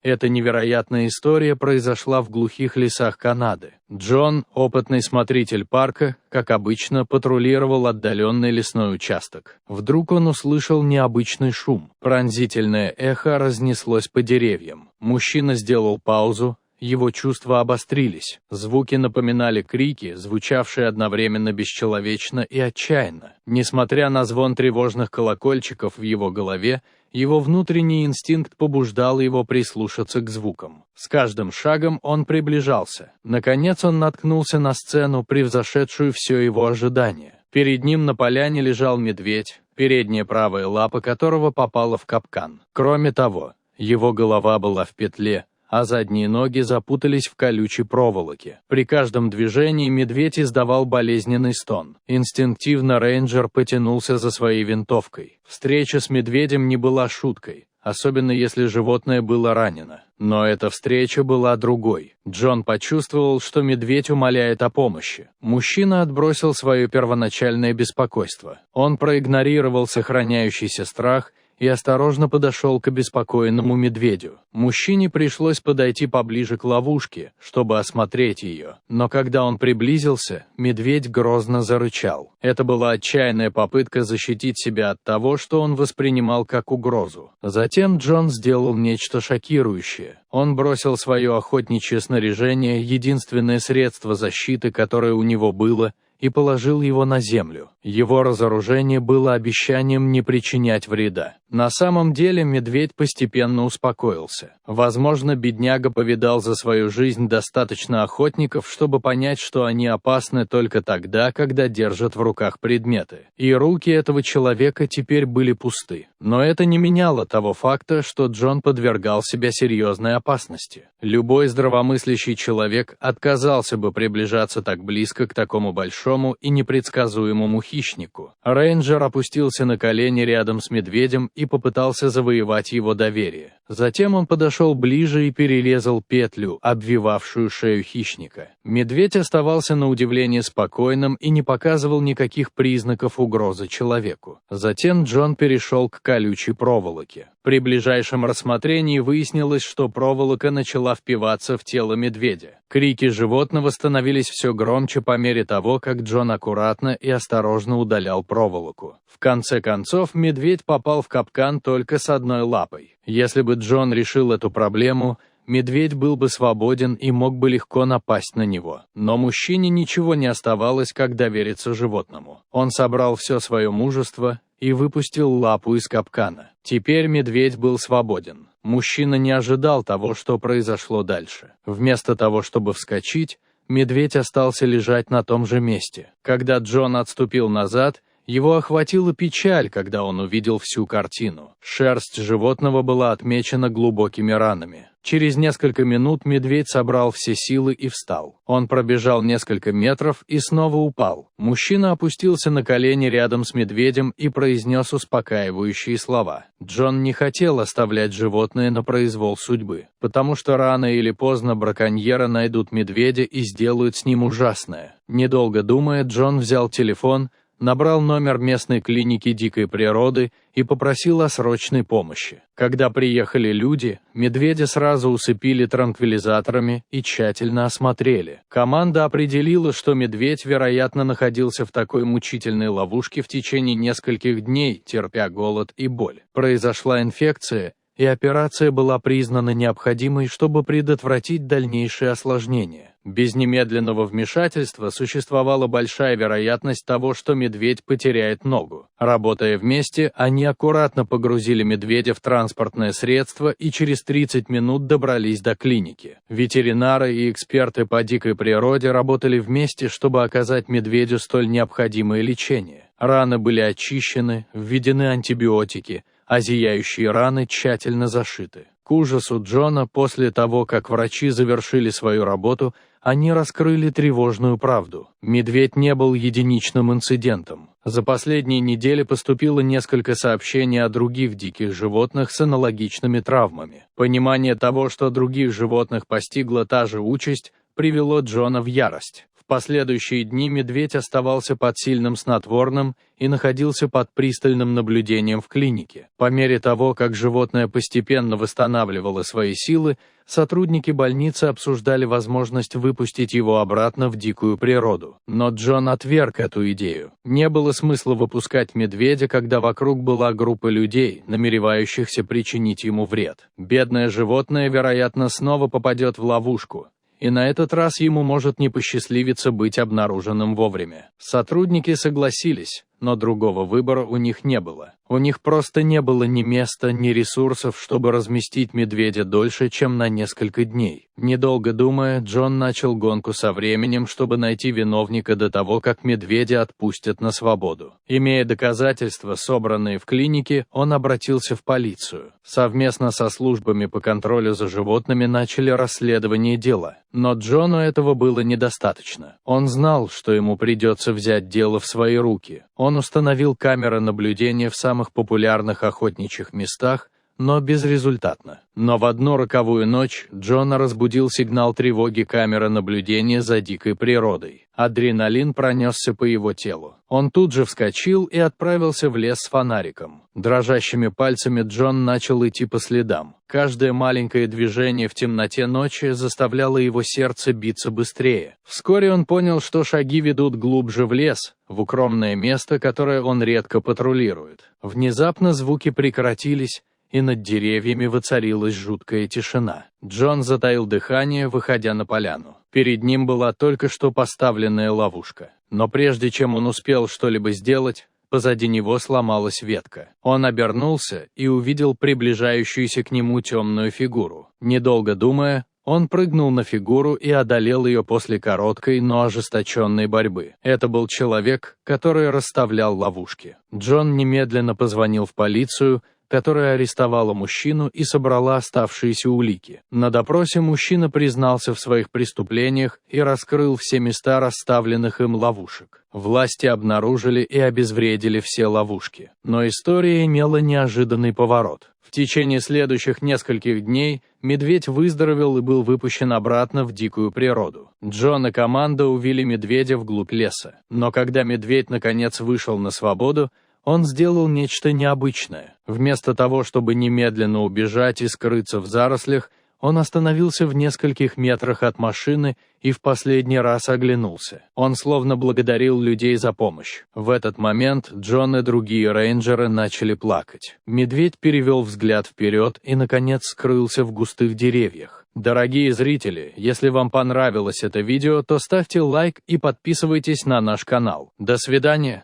Эта невероятная история произошла в глухих лесах Канады. Джон, опытный смотритель парка, как обычно, патрулировал отдаленный лесной участок. Вдруг он услышал необычный шум. Пронзительное эхо разнеслось по деревьям. Мужчина сделал паузу. Его чувства обострились. Звуки напоминали крики, звучавшие одновременно бесчеловечно и отчаянно. Несмотря на звон тревожных колокольчиков в его голове, его внутренний инстинкт побуждал его прислушаться к звукам. С каждым шагом он приближался. Наконец он наткнулся на сцену, превзошедшую все его ожидания. Перед ним на поляне лежал медведь, передняя правая лапа которого попала в капкан. Кроме того, его голова была в петле, а задние ноги запутались в колючей проволоке. При каждом движении медведь издавал болезненный стон. Инстинктивно рейнджер потянулся за своей винтовкой. Встреча с медведем не была шуткой, особенно если животное было ранено. Но эта встреча была другой. Джон почувствовал, что медведь умоляет о помощи. Мужчина отбросил свое первоначальное беспокойство. Он проигнорировал сохраняющийся страх и осторожно подошел к обеспокоенному медведю. Мужчине пришлось подойти поближе к ловушке, чтобы осмотреть ее. Но когда он приблизился, медведь грозно зарычал. Это была отчаянная попытка защитить себя от того, что он воспринимал как угрозу. Затем Джон сделал нечто шокирующее. Он бросил свое охотничье снаряжение, единственное средство защиты, которое у него было, и положил его на землю. Его разоружение было обещанием не причинять вреда. На самом деле медведь постепенно успокоился. Возможно, бедняга повидал за свою жизнь достаточно охотников, чтобы понять, что они опасны только тогда, когда держат в руках предметы. И руки этого человека теперь были пусты. Но это не меняло того факта, что Джон подвергал себя серьезной опасности. Любой здравомыслящий человек отказался бы приближаться так близко к такому большому и непредсказуемому хищнику. Рейнджер опустился на колени рядом с медведем и попытался завоевать его доверие. Затем он подошел ближе и перерезал петлю, обвивавшую шею хищника. Медведь оставался на удивление спокойным и не показывал никаких признаков угрозы человеку. Затем Джон перешел к колючей проволоке. При ближайшем рассмотрении выяснилось, что проволока начала впиваться в тело медведя. Крики животного становились все громче по мере того, как Джон аккуратно и осторожно удалял проволоку. В конце концов, медведь попал в капкан только с одной лапой. Если бы Джон решил эту проблему, медведь был бы свободен и мог бы легко напасть на него. Но мужчине ничего не оставалось, как довериться животному. Он собрал все свое мужество и выпустил лапу из капкана. Теперь медведь был свободен. Мужчина не ожидал того, что произошло дальше. Вместо того, чтобы вскочить, медведь остался лежать на том же месте. Когда Джон отступил назад, его охватила печаль, когда он увидел всю картину. Шерсть животного была отмечена глубокими ранами. Через несколько минут медведь собрал все силы и встал. Он пробежал несколько метров и снова упал. Мужчина опустился на колени рядом с медведем и произнес успокаивающие слова. Джон не хотел оставлять животное на произвол судьбы, потому что рано или поздно браконьеры найдут медведя и сделают с ним ужасное. Недолго думая, Джон взял телефон, набрал номер местной клиники дикой природы и попросил о срочной помощи. Когда приехали люди, медведя сразу усыпили транквилизаторами и тщательно осмотрели. Команда определила, что медведь, вероятно, находился в такой мучительной ловушке в течение нескольких дней, терпя голод и боль. Произошла инфекция, и операция была признана необходимой, чтобы предотвратить дальнейшие осложнения. Без немедленного вмешательства существовала большая вероятность того, что медведь потеряет ногу. Работая вместе, они аккуратно погрузили медведя в транспортное средство и через 30 минут добрались до клиники. Ветеринары и эксперты по дикой природе работали вместе, чтобы оказать медведю столь необходимое лечение. Раны были очищены, введены антибиотики, а зияющие раны тщательно зашиты. К ужасу Джона, после того, как врачи завершили свою работу, они раскрыли тревожную правду. Медведь не был единичным инцидентом. За последние недели поступило несколько сообщений о других диких животных с аналогичными травмами. Понимание того, что других животных постигла та же участь, привело Джона в ярость. В последующие дни медведь оставался под сильным снотворным и находился под пристальным наблюдением в клинике. По мере того, как животное постепенно восстанавливало свои силы, сотрудники больницы обсуждали возможность выпустить его обратно в дикую природу. Но Джон отверг эту идею. Не было смысла выпускать медведя, когда вокруг была группа людей, намеревающихся причинить ему вред. Бедное животное, вероятно, снова попадет в ловушку, и на этот раз ему может не посчастливиться быть обнаруженным вовремя. Сотрудники согласились, но другого выбора у них не было. У них просто не было ни места, ни ресурсов, чтобы разместить медведя дольше, чем на несколько дней. Недолго думая, Джон начал гонку со временем, чтобы найти виновника до того, как медведя отпустят на свободу. Имея доказательства, собранные в клинике, он обратился в полицию. Совместно со службами по контролю за животными начали расследование дела. Но Джону этого было недостаточно. Он знал, что ему придется взять дело в свои руки. Он установил камеры наблюдения в самых популярных охотничьих местах, но безрезультатно. Но в одну роковую ночь Джона разбудил сигнал тревоги камеры наблюдения за дикой природой. Адреналин пронесся по его телу. Он тут же вскочил и отправился в лес с фонариком. Дрожащими пальцами Джон начал идти по следам. Каждое маленькое движение в темноте ночи заставляло его сердце биться быстрее. Вскоре он понял, что шаги ведут глубже в лес, в укромное место, которое он редко патрулирует. Внезапно звуки прекратились, и над деревьями воцарилась жуткая тишина. Джон затаил дыхание, выходя на поляну. Перед ним была только что поставленная ловушка. Но прежде чем он успел что-либо сделать, позади него сломалась ветка. Он обернулся и увидел приближающуюся к нему темную фигуру. Недолго думая, он прыгнул на фигуру и одолел ее после короткой, но ожесточенной борьбы. Это был человек, который расставлял ловушки. Джон немедленно позвонил в полицию, которая арестовала мужчину и собрала оставшиеся улики. На допросе мужчина признался в своих преступлениях и раскрыл все места расставленных им ловушек. Власти обнаружили и обезвредили все ловушки. Но история имела неожиданный поворот. В течение следующих нескольких дней медведь выздоровел и был выпущен обратно в дикую природу. Джон и команда увели медведя вглубь леса. Но когда медведь наконец вышел на свободу, он сделал нечто необычное. Вместо того, чтобы немедленно убежать и скрыться в зарослях, он остановился в нескольких метрах от машины и в последний раз оглянулся. Он словно благодарил людей за помощь. В этот момент Джон и другие рейнджеры начали плакать. Медведь перевел взгляд вперед и, наконец, скрылся в густых деревьях. Дорогие зрители, если вам понравилось это видео, то ставьте лайк и подписывайтесь на наш канал. До свидания.